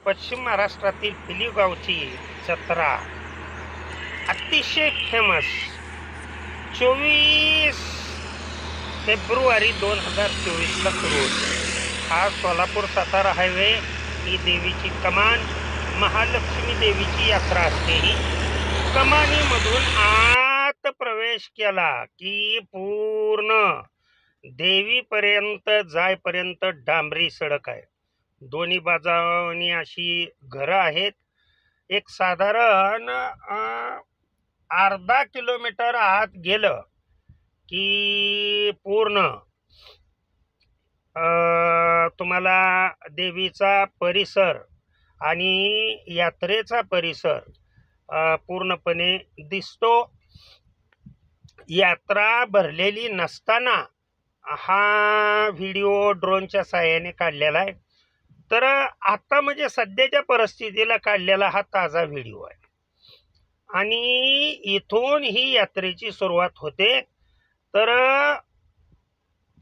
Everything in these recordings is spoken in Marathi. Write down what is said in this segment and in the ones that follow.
पश्चिम महाराष्ट्रातील पिलीगावची जत्रा अतिशय फेमस 24 फेब्रुवारी 2024ला सुरू होतो। हा सोलापूर सातारा हायवे ही देवीची कमान महालक्ष्मी देवीची यात्रा असते। ही कमानीमधून आत प्रवेश केला की पूर्ण देवीपर्यंत जायपर्यंत डांबरी सडक आहे। दोन्ही बाजूनी अशी घरं आहेत। एक साधारण अर्धा किलोमीटर आत गेलं की पूर्ण तुम्हाला देवीचा परिसर आणि यात्रेचा परिसर पूर्णपणे दिसतो। यात्रा भरलेली नसताना हा व्हिडिओ ड्रोनच्या साहाय्याने काढलेला आहे। तर आता म्हणजे सध्याच्या परिस्थितीला काढलेला हा ताजा व्हिडिओ आहे आणि इथून ही यात्रेची सुरुवात होते। तर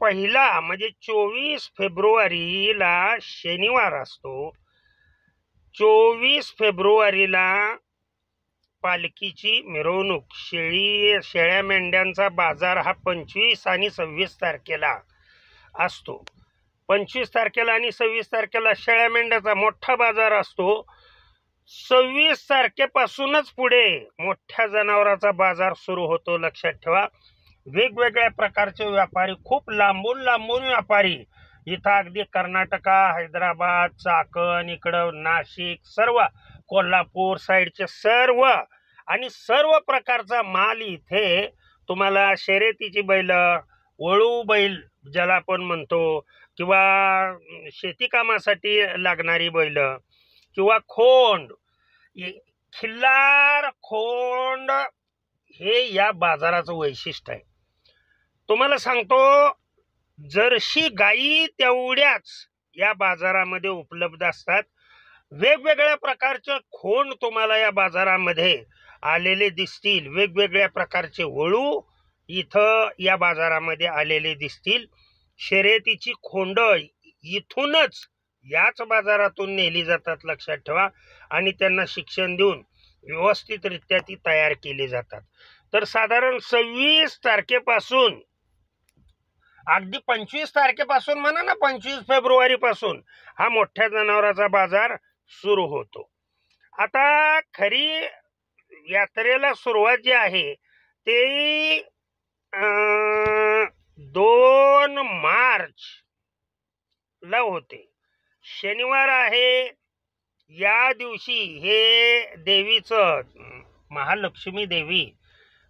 पहिला म्हणजे 24 फेब्रुवारीला शनिवार असतो। 24 फेब्रुवारीला पालखीची मिरवणूक शेळ्या मेंढ्यांचा बाजार हा 25 आणि 26 तारखेला असतो। 25 तारखेला आणि 26 तारखेला शेळ्या मेंढ्याचा मोठा बाजार असतो। 26 तारखेपासूनच पुढे मोठ्या जनावरांचा बाजार सुरू होतो। लक्षात ठेवा, वेगवेगळ्या प्रकारचे व्यापारी, खूप लांबून व्यापारी इथं अगदी कर्नाटका, हैदराबाद, चाकण, इकडं नाशिक, सर्व कोल्हापूर साईडचे सर्व प्रकारचा माल इथे तुम्हाला शर्यतीची बैल, वळू बैल ज्याला आपण म्हणतो, किंवा शेती कामासाठी लागणारी बैल, किंवा खोंड, खिल्लार खोंड हे या बाजाराचं वैशिष्ट्य आहे। तुम्हाला सांगतो, जर्सी गायी तेवढ्याच या बाजारामध्ये उपलब्ध असतात। वेगवेगळ्या प्रकारचे खोंड तुम्हाला या बाजारामध्ये आलेले दिसतील। वेगवेगळ्या प्रकारचे वळू इथं या बाजारामध्ये आलेले दिसतील। शर्यतीची खोंड इथूनच याच बाजारातून नेली जातात, लक्षात ठेवा, आणि त्यांना शिक्षण देऊन व्यवस्थितरित्या ती तयार केली जातात। तर साधारण 26 तारखेपासून अगदी 25 तारखेपासून म्हणा ना, 25 फेब्रुवारी पासून हा मोठ्या जनावरांचा बाजार सुरू होतो। आता खरी यात्रेला सुरुवात जी आहे ते 2 मार्च ला होते। शनिवार आहे। या दिवशी हे देवीचं, महालक्ष्मी देवी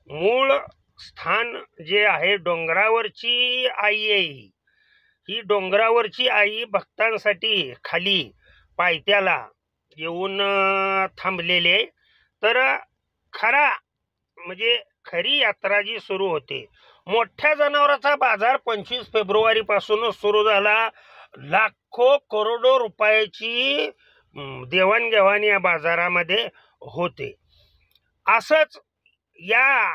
मूळ स्थान जे आहे, डोंगरावरची आई आहे। ही डोंगरावरची आई भक्तांसाठी खाली पायथ्याला येऊन थांबलेली आहे। तर खरी यात्रा जी सुरू होते, मोठ्या जनावरांचा बाजार 25 फेब्रुवारी पासूनच सुरू झाला। लाखो करोडो रुपयाची देवाणघेवाण या बाजारामध्ये होते। असंच या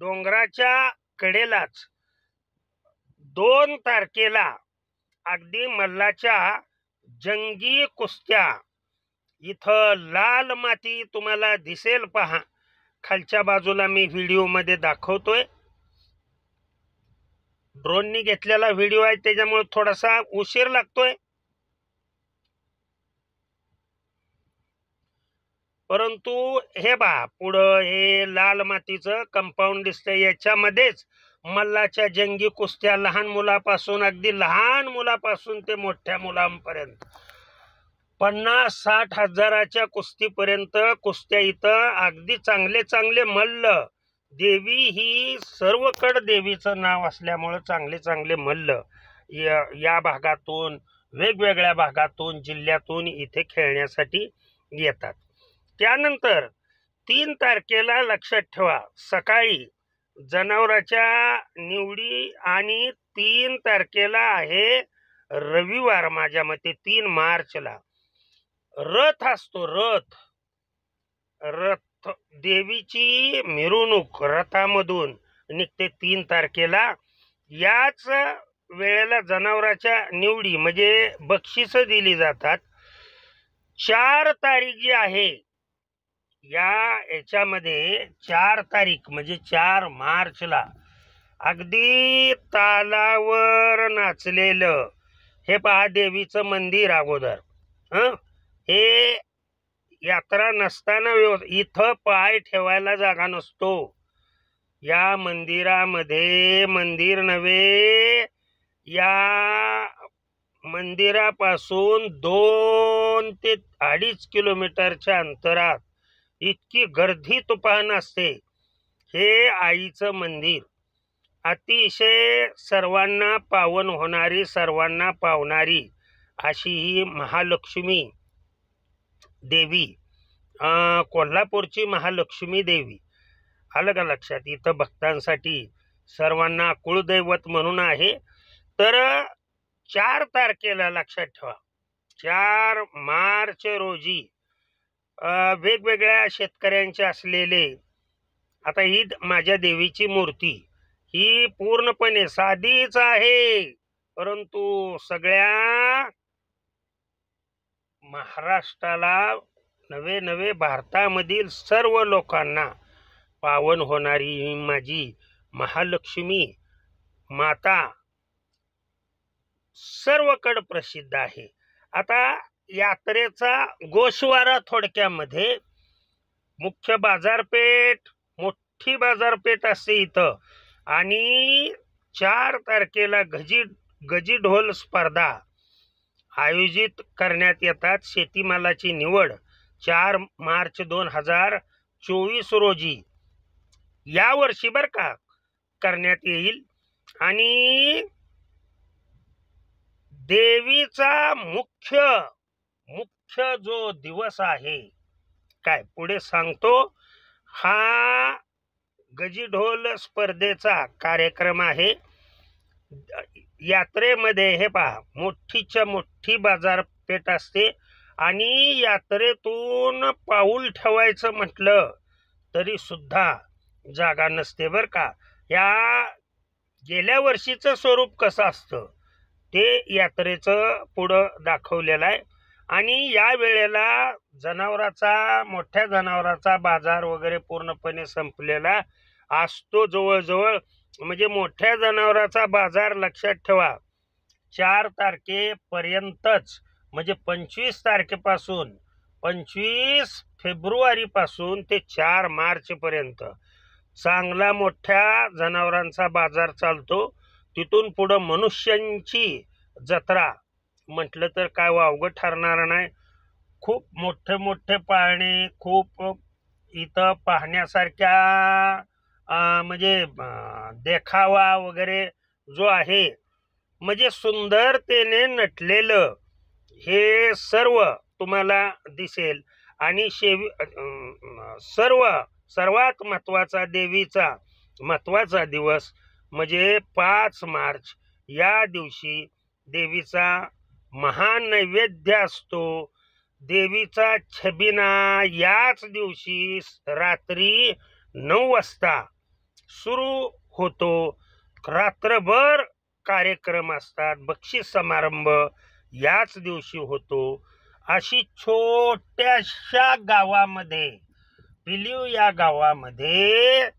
डोंगराच्या कडेलाच 2 तारखेला अगदी मल्लाच्या जंगी कुस्त्या इथं लाल माती तुम्हाला दिसेल, पहा खालच्या बाजूला मी व्हिडिओ मध्ये दाखवतोय। ड्रोननी घेतलेला व्हिडिओ आहे, त्याच्यामुळे थोडासा उशीर लागतोय, परंतु हे पहा, पुढं हे लाल मातीचं कंपाऊंड दिसतंय। याच्यामध्येच मल्लाच्या जंगी कुस्त्या, लहान मुलापासून, अगदी लहान मुलापासून ते मोठ्या मुलांपर्यंत 50-60 हजाराच्या कुस्तीपर्यंत कुस्त्या इथं। अगदी चांगले मल्ल, देवी ही सर्वकड देवीचं नाव असल्यामुळे चांगले मल्ल या भागातून, वेगवेगळ्या भागातून, जिल्ह्यातून इथे खेळण्यासाठी येतात। त्यानंतर 3 तारखेला लक्षात ठेवा, सकाळी जनावरांच्या निवडी, आणि 3 तारखेला आहे रविवार, माझ्या मते 3 मार्चला रथ असतो। रथ देवीची मिरवणूक रथामधून निघते 3 तारखेला। याच वेळेला जनावरांच्या निवडी म्हणजे बक्षिसं दिली जातात। 4 तारीख जी आहे याच्यामध्ये 4 तारीख म्हणजे 4 मार्चला अगदी तालावर नाचलेलं हे पहा देवीचं मंदिर अगोदर. हे यात्रा नसताना इथं पाय ठेवायला जागा नसतो. या मंदिरामध्ये मंदिर नव्हे, या मंदिरापासून 2 ते 2.5 किलोमीटरच्या अंतरात इतकी गर्दी तुफान असते. हे आईचं मंदिर अतिशय सर्वांना पावन होणारी, सर्वांना पावणारी अशी ही महालक्ष्मी देवी, कोल्हापूरची महालक्ष्मी देवी. आलं का लक्षात? इथं भक्तांसाठी सर्वांना कुळदैवत म्हणून आहे. तर 4 तारखेला लक्षात ठेवा, 4 मार्च रोजी वेगवेगळ्या शेतकऱ्यांचे असलेले, आता ही माझ्या देवीची मूर्ती ही पूर्णपणे साधीच आहे, परंतु सगळ्या महाराष्ट्राला नवे भारतामधील सर्व लोकांना पावन होणारी ही माझी महालक्ष्मी माता सर्वकडे प्रसिद्ध आहे. आता यात्रेचा गोषवारा थोडक्यामध्ये, मुख्य बाजारपेठ, मोठी बाजारपेठ असते इथं, आणि 4 तारखेला गजी ढोल स्पर्धा आयोजित करण्यात येतात. शेतीमालाची निवड 4 मार्च 2024 रोजी यावर्षी बर का करण्यात येईल. आणि देवीचा मुख्य जो दिवस आहे, काय पुढे सांगतो, हा गजीढोल स्पर्धेचा कार्यक्रम आहे. यात्रेमध्ये हे पहा मोठीच्या मोठी बाजारपेठ असते, आणि यात्रेतून पाऊल ठेवायचं म्हटलं तरी सुद्धा जागा नसते बर का. या गेल्या वर्षीचं स्वरूप कसं असतं ते यात्रेचं पुढं दाखवलेलं आहे. आणि या वेळेला मोठ्या जनावराचा बाजार वगैरे पूर्णपणे संपलेला असतो जवळजवळ. म्हणजे मोठ्या जनावराचा बाजार लक्षात ठेवा 4 तारखेपर्यंतच, म्हणजे 25 तारखेपासून 25 फेब्रुवारीपासून ते 4 मार्चपर्यंत चांगला मोठ्या जनावरांचा बाजार चालतो. तिथून पुढं मनुष्यांची जत्रा म्हटलं तर काय वावगं ठरणार नाही. खूप मोठे पाळणे, खूप इथं पाहण्यासारख्या म्हणजे देखावा वगैरे जो आहे, म्हणजे सुंदरतेने नटलेलं हे सर्व तुम्हाला दिसेल. आणि सर्वात महत्वाचा देवीचा महत्वाचा दिवस म्हणजे 5 मार्च. या दिवशी देवीचा महानैवेद्य असतो. देवीचा छबिना याच दिवशी रात्री 9 वाजता सुरू होतो. रात्रभर कार्यक्रम असतात, बक्षीस समारंभ याच दिवशी होतो. अशी छोट्याशा गावामध्ये, पिलीव या गावामध्ये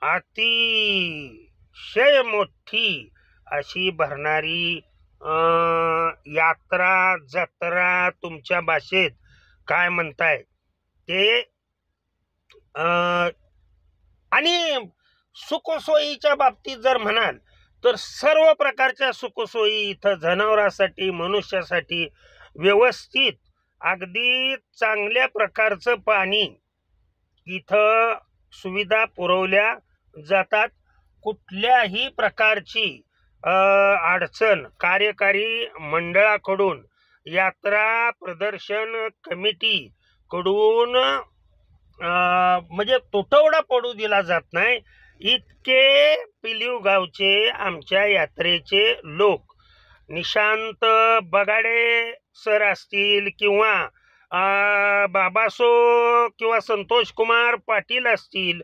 अतिशय मोठी अशी भरणारी यात्रा, जत्रा, तुमच्या भाषेत काय म्हणताय ते, आणि सुखसोयीच्या बाबतीत जर म्हणाल तर सर्व प्रकारच्या सुखसोयी इथं जनावरांसाठी, मनुष्यासाठी व्यवस्थित, अगदी चांगल्या प्रकारचं पाणी इथं सुविधा पुरवल्या जातात. कुठल्याही प्रकारची अडचण कार्यकारी मंडळाकडून, यात्रा प्रदर्शन कमिटी कडून म्हणजे तुटवडा पडू दिला जात नाही. इतके पिलीव गावचे आमच्या यात्रेचे लोक, निशांत बगाडे सर असतील, किंवा बाबासो किंवा संतोष कुमार पाटील असतील,